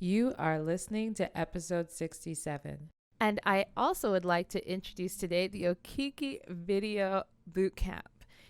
You are listening to episode 67. And I also would like to introduce today the Okiki Video Bootcamp.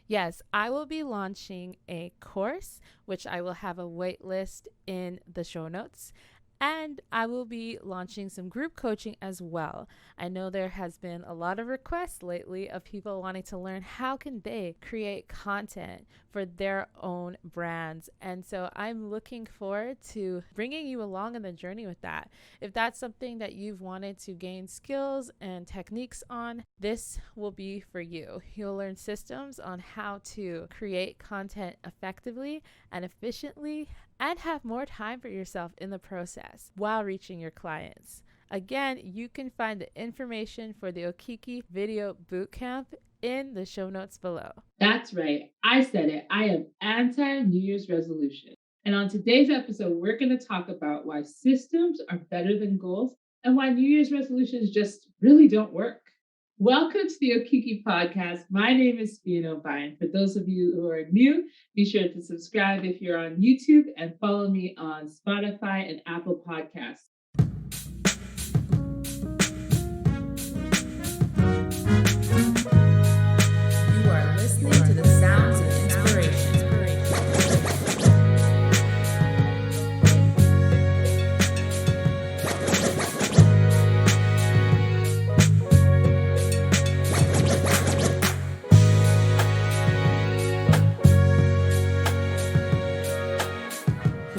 Yes, I will be launching a course, which I will have a wait list in the show notes. And I will be launching some group coaching as well. I know there has been a lot of requests lately of people wanting to learn how can they create content for their own brands. And so I'm looking forward to bringing you along on the journey with that. If that's something that you've wanted to gain skills and techniques on, this will be for you. You'll learn systems on how to create content effectively and efficiently and have more time for yourself in the process while reaching your clients. Again, you can find the information for the Okiki Video Bootcamp in the show notes below. That's right. I said it. I am anti-New Year's resolution. And on today's episode, we're going to talk about why systems are better than goals and why New Year's resolutions just really don't work. Welcome to the Okiki podcast. My name is Fiyin Obayan. For those of you who are new, be sure to subscribe if you're on YouTube and follow me on Spotify and Apple Podcasts. You are listening to the sounds of inspiration.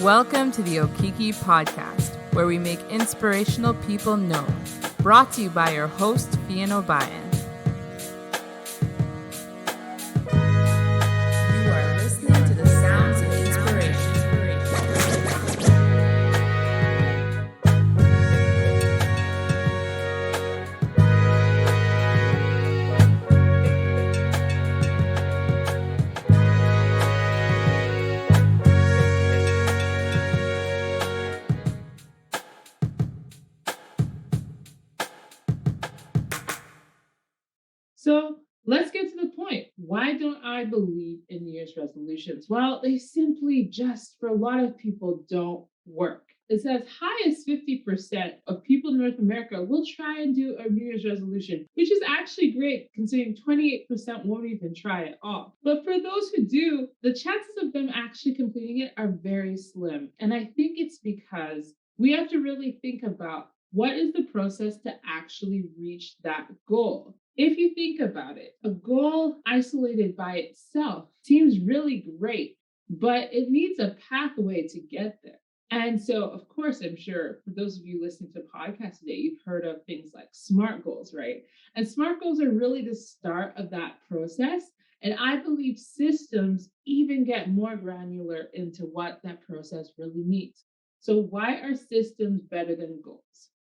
Welcome to the Okiki podcast, where we make inspirational people known. Brought to you by your host, Fiyin Obayan. You are listening to the sounds of inspiration. So let's get to the point. Why don't I believe in New Year's resolutions? Well, they simply just, for a lot of people, don't work. It's as high as 50% of people in North America will try and do a New Year's resolution, which is actually great considering 28% won't even try at all. But for those who do, the chances of them actually completing it are very slim. And I think it's because we have to really think about what is the process to actually reach that goal. If you think about it, a goal isolated by itself seems really great, but it needs a pathway to get there. And so, of course, I'm sure for those of you listening to podcasts today, you've heard of things like SMART goals, right? And SMART goals are really the start of that process. And I believe systems even get more granular into what that process really means. So why are systems better than goals?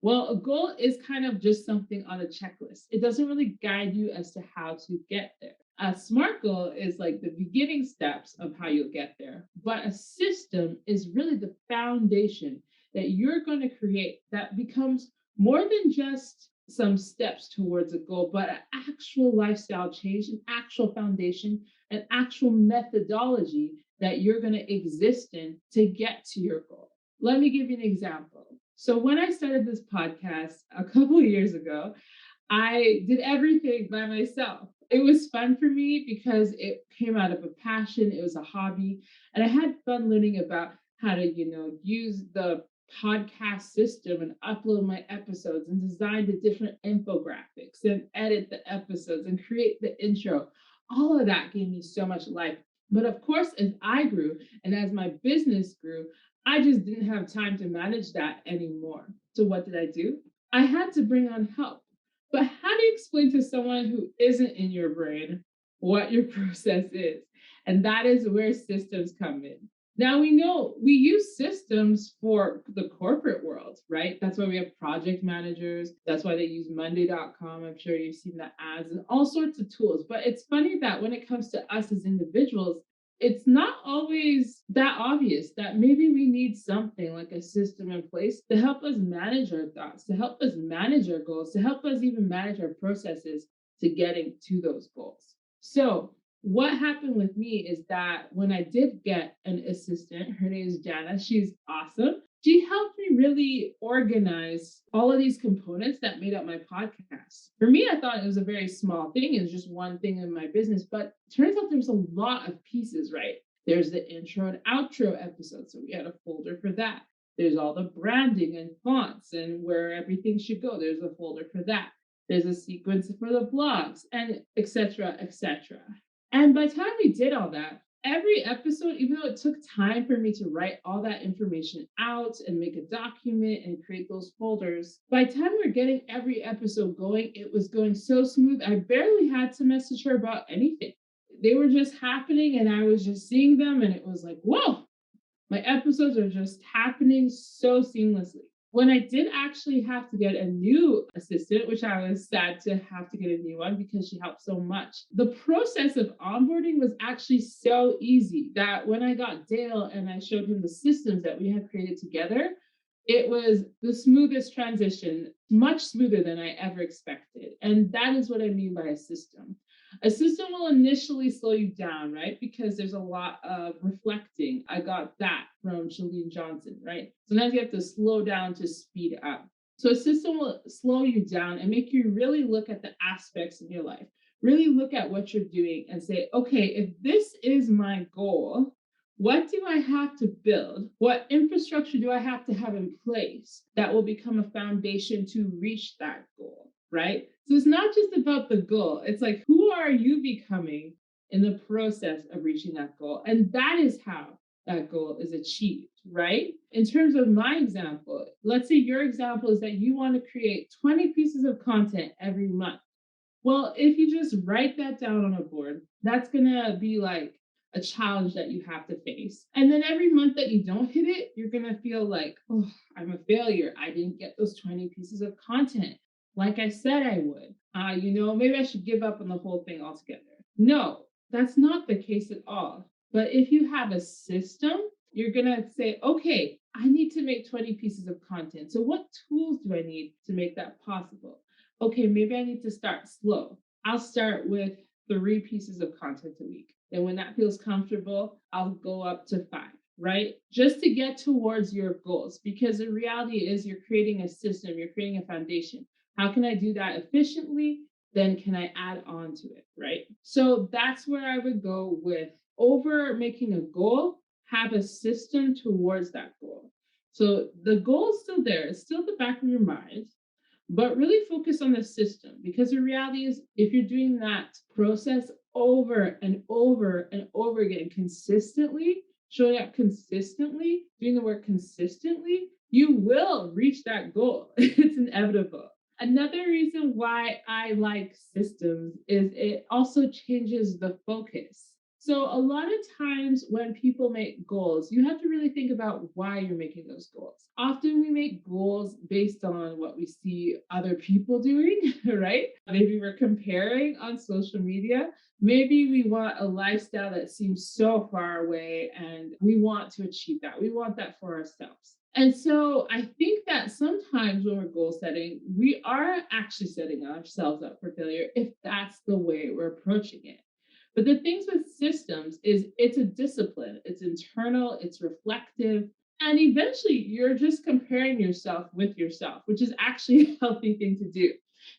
Well, a goal is kind of just something on a checklist. It doesn't really guide you as to how to get there. A SMART goal is like the beginning steps of how you'll get there. But a system is really the foundation that you're going to create that becomes more than just some steps towards a goal, but an actual lifestyle change, an actual foundation, an actual methodology that you're going to exist in to get to your goal. Let me give you an example. So when I started this podcast a couple of years ago, I did everything by myself. It was fun for me because it came out of a passion. It was a hobby. And I had fun learning about how to, use the podcast system and upload my episodes and design the different infographics and edit the episodes and create the intro. All of that gave me so much life. But of course, as I grew and as my business grew, I just didn't have time to manage that anymore. So what did I do? I had to bring on help. But how do you explain to someone who isn't in your brain what your process is? And that is where systems come in. Now we know we use systems for the corporate world, right? That's why we have project managers. That's why they use Monday.com. I'm sure you've seen the ads and all sorts of tools. But it's funny that when it comes to us as individuals, it's not always that obvious that maybe we need something like a system in place to help us manage our thoughts, to help us manage our goals, to help us even manage our processes to getting to those goals. So what happened with me is that when I did get an assistant, her name is Jana, she's awesome. She helped me really organize all of these components that made up my podcast. For me, I thought it was a very small thing. It was just one thing in my business, but it turns out there's a lot of pieces, right? There's the intro and outro episode. So we had a folder for that. There's all the branding and fonts and where everything should go. There's a folder for that. There's a sequence for the blogs and etc. etc. And by the time we did all that, every episode, even though it took time for me to write all that information out and make a document and create those folders, by the time we're getting every episode going, it was going so smooth. I barely had to message her about anything. They were just happening and I was just seeing them, and it was like, whoa, my episodes are just happening so seamlessly. When I did actually have to get a new assistant, which I was sad to have to get a new one because she helped so much, the process of onboarding was actually so easy that when I got Dale and I showed him the systems that we had created together, it was the smoothest transition, much smoother than I ever expected. And that is what I mean by a system. A system will initially slow you down, right? Because there's a lot of reflecting. I got that from Shalene Johnson, right? Sometimes you have to slow down to speed up. So a system will slow you down and make you really look at the aspects in your life, really look at what you're doing and say, okay, if this is my goal, what do I have to build? What infrastructure do I have to have in place that will become a foundation to reach that goal? Right? So it's not just about the goal. It's like, who are you becoming in the process of reaching that goal? And that is how that goal is achieved, right? In terms of my example, let's say your example is that you want to create 20 pieces of content every month. Well, if you just write that down on a board, that's going to be like a challenge that you have to face. And then every month that you don't hit it, you're going to feel like, oh, I'm a failure. I didn't get those 20 pieces of content like I said I would. Maybe I should give up on the whole thing altogether. No, that's not the case at all. But if you have a system, you're going to say, okay, I need to make 20 pieces of content. So what tools do I need to make that possible? Okay, maybe I need to start slow. I'll start with 3 pieces of content a week. Then when that feels comfortable, I'll go up to 5, right? Just to get towards your goals. Because the reality is you're creating a system, you're creating a foundation. How can I do that efficiently? Then can I add on to it, right? So that's where I would go with, over making a goal, have a system towards that goal. So the goal is still there. It's still at the back of your mind, but really focus on the system, because the reality is if you're doing that process over and over and over again, consistently, showing up consistently, doing the work consistently, you will reach that goal. It's inevitable. Another reason why I like systems is it also changes the focus. So a lot of times when people make goals, you have to really think about why you're making those goals. Often we make goals based on what we see other people doing, right? Maybe we're comparing on social media. Maybe we want a lifestyle that seems so far away and we want to achieve that. We want that for ourselves. And so I think that sometimes when we're goal setting, we are actually setting ourselves up for failure if that's the way we're approaching it. But the things with systems is it's a discipline, it's internal, it's reflective, and eventually you're just comparing yourself with yourself, which is actually a healthy thing to do.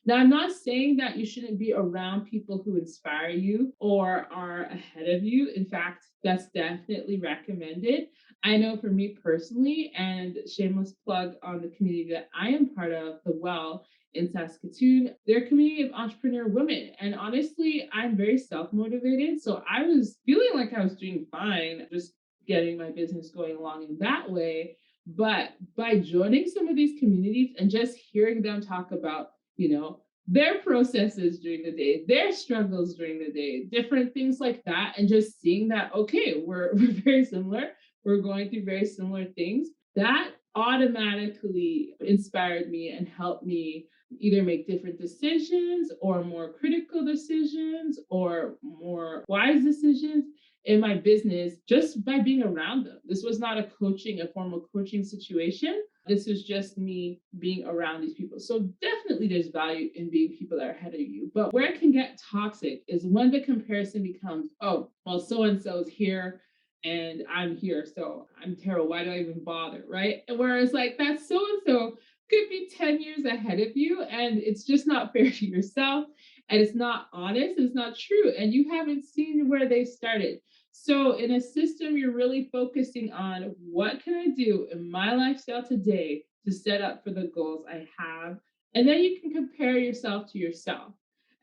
Now, I'm not saying that you shouldn't be around people who inspire you or are ahead of you. In fact, that's definitely recommended. I know for me personally, and shameless plug on the community that I am part of, the Well in Saskatoon, they're a community of entrepreneur women. And honestly, I'm very self-motivated. So I was feeling like I was doing fine, just getting my business going along in that way. But by joining some of these communities and just hearing them talk about, their processes during the day, their struggles during the day, different things like that, and just seeing that, okay, we're very similar. We're going through very similar things. That automatically inspired me and helped me either make different decisions or more critical decisions or more wise decisions in my business just by being around them. This was not a formal coaching situation. This is just me being around these people. So definitely there's value in being people that are ahead of you. But where it can get toxic is when the comparison becomes, oh, well, so-and-so's here and I'm here, so I'm terrible. Why do I even bother? Right. And whereas like that so and so could be 10 years ahead of you, and it's just not fair to yourself, and it's not honest, it's not true, and you haven't seen where they started. So in a system, you're really focusing on what can I do in my lifestyle today to set up for the goals I have. And then you can compare yourself to yourself.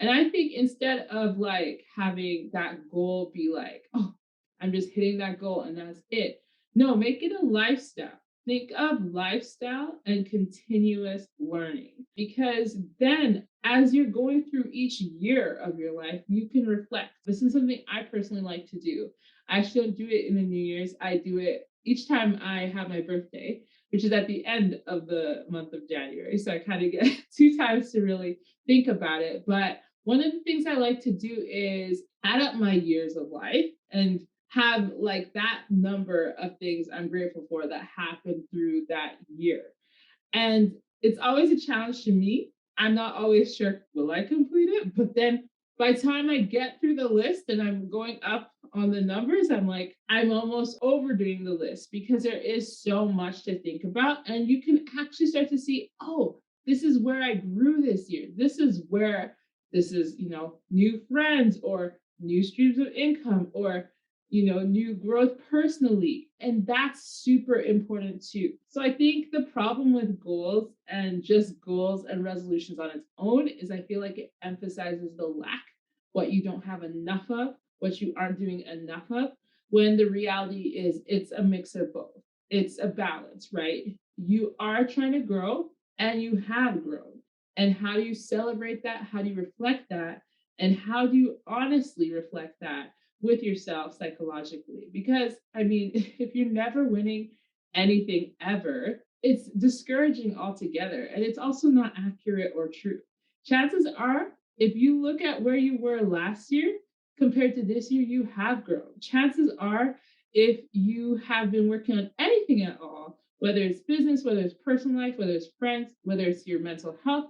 And I think instead of like having that goal be like, oh, I'm just hitting that goal and that's it. No, make it a lifestyle. Think of lifestyle and continuous learning, because then as you're going through each year of your life, you can reflect. This is something I personally like to do. I actually don't do it in the New Year's. I do it each time I have my birthday, which is at the end of the month of January. So I kind of get two times to really think about it. But one of the things I like to do is add up my years of life and have like that number of things I'm grateful for that happened through that year. And it's always a challenge to me. I'm not always sure, will I complete it? But then by the time I get through the list and I'm going up on the numbers, I'm like, I'm almost overdoing the list because there is so much to think about. And you can actually start to see, oh, this is where I grew this year. This is where this is, new friends or new streams of income or new growth personally. And that's super important too. So I think the problem with goals and just goals and resolutions on its own is I feel like it emphasizes the lack, what you don't have enough of, what you aren't doing enough of, when the reality is it's a mix of both. It's a balance, right? You are trying to grow and you have grown. And how do you celebrate that? How do you reflect that? And how do you honestly reflect that with yourself psychologically? Because I mean, if you're never winning anything ever, it's discouraging altogether. And it's also not accurate or true. Chances are, if you look at where you were last year compared to this year, you have grown. Chances are, if you have been working on anything at all, whether it's business, whether it's personal life, whether it's friends, whether it's your mental health,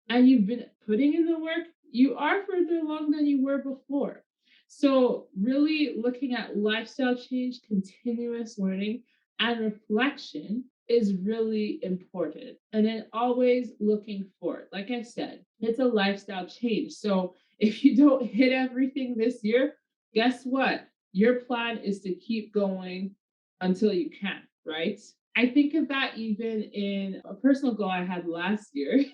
and you've been putting in the work, you are further along than you were before. So, really looking at lifestyle change, continuous learning, and reflection is really important. And then always looking forward. Like I said, it's a lifestyle change. So, if you don't hit everything this year, guess what? Your plan is to keep going until you can, right? I think of that even in a personal goal I had last year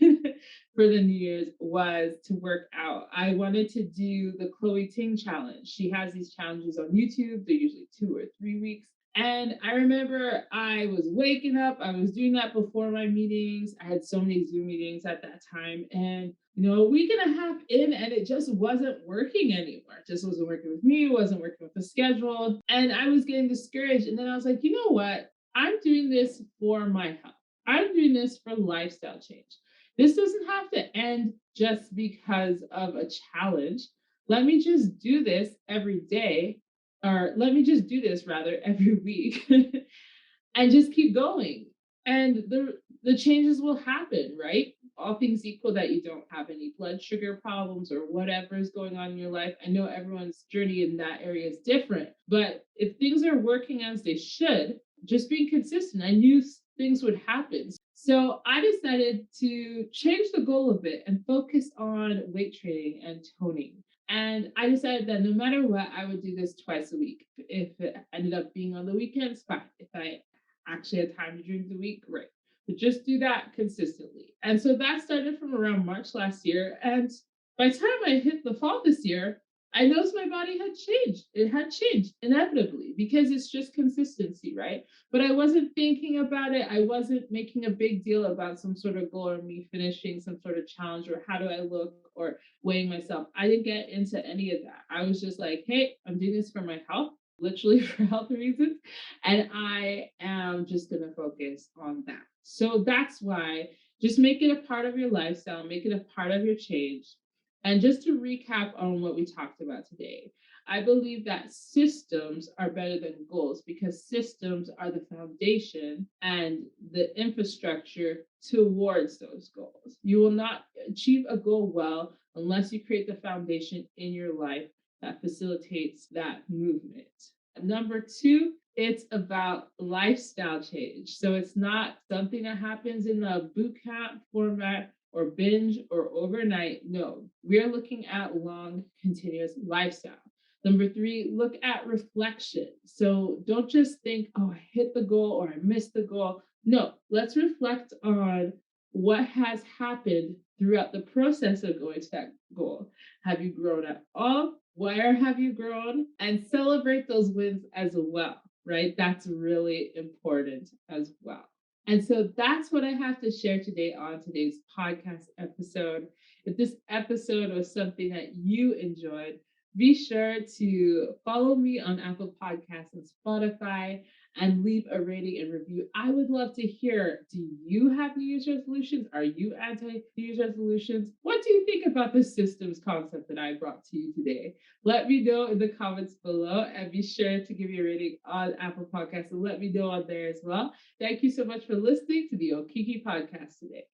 for the New Year's was to work out. I wanted to do the Chloe Ting challenge. She has these challenges on YouTube. They're usually 2 or 3 weeks. And I remember I was waking up, I was doing that before my meetings. I had so many Zoom meetings at that time. And, a week and a half in, and it just wasn't working anymore. It just wasn't working with me, it wasn't working with the schedule. And I was getting discouraged. And then I was like, you know what? I'm doing this for my health. I'm doing this for lifestyle change. This doesn't have to end just because of a challenge. Let me just do this every day, or let me just do this rather every week and just keep going. And the changes will happen, right? All things equal, that you don't have any blood sugar problems or whatever is going on in your life. I know everyone's journey in that area is different, but if things are working as they should, just being consistent, I knew things would happen. So I decided to change the goal a bit and focus on weight training and toning. And I decided that no matter what, I would do this twice a week. If it ended up being on the weekends, fine. If I actually had time to during the week, great. But just do that consistently. And so that started from around March last year. And by the time I hit the fall this year, I noticed my body had changed. It had changed inevitably because it's just consistency, right? But I wasn't thinking about it. I wasn't making a big deal about some sort of goal or me finishing some sort of challenge or how do I look or weighing myself. I didn't get into any of that. I was just like, hey, I'm doing this for my health, literally for health reasons. And I am just going to focus on that. So that's why just make it a part of your lifestyle, make it a part of your change. And just to recap on what we talked about today, I believe that systems are better than goals because systems are the foundation and the infrastructure towards those goals. You will not achieve a goal well unless you create the foundation in your life that facilitates that movement. Number two, it's about lifestyle change. So it's not something that happens in the boot camp format or binge or overnight. No, we're looking at long, continuous lifestyle. Number three, look at reflection. So don't just think, oh, I hit the goal or I missed the goal. No, let's reflect on what has happened throughout the process of going to that goal. Have you grown at all? Where have you grown? And celebrate those wins as well, right? That's really important as well. And so that's what I have to share today on today's podcast episode. If this episode was something that you enjoyed, be sure to follow me on Apple Podcasts and Spotify and leave a rating and review. I would love to hear, do you have New Year's resolutions? Are you anti New Year's resolutions? What do you think about the systems concept that I brought to you today? Let me know in the comments below, and be sure to give me a rating on Apple Podcasts and let me know on there as well. Thank you so much for listening to the Okiki podcast today.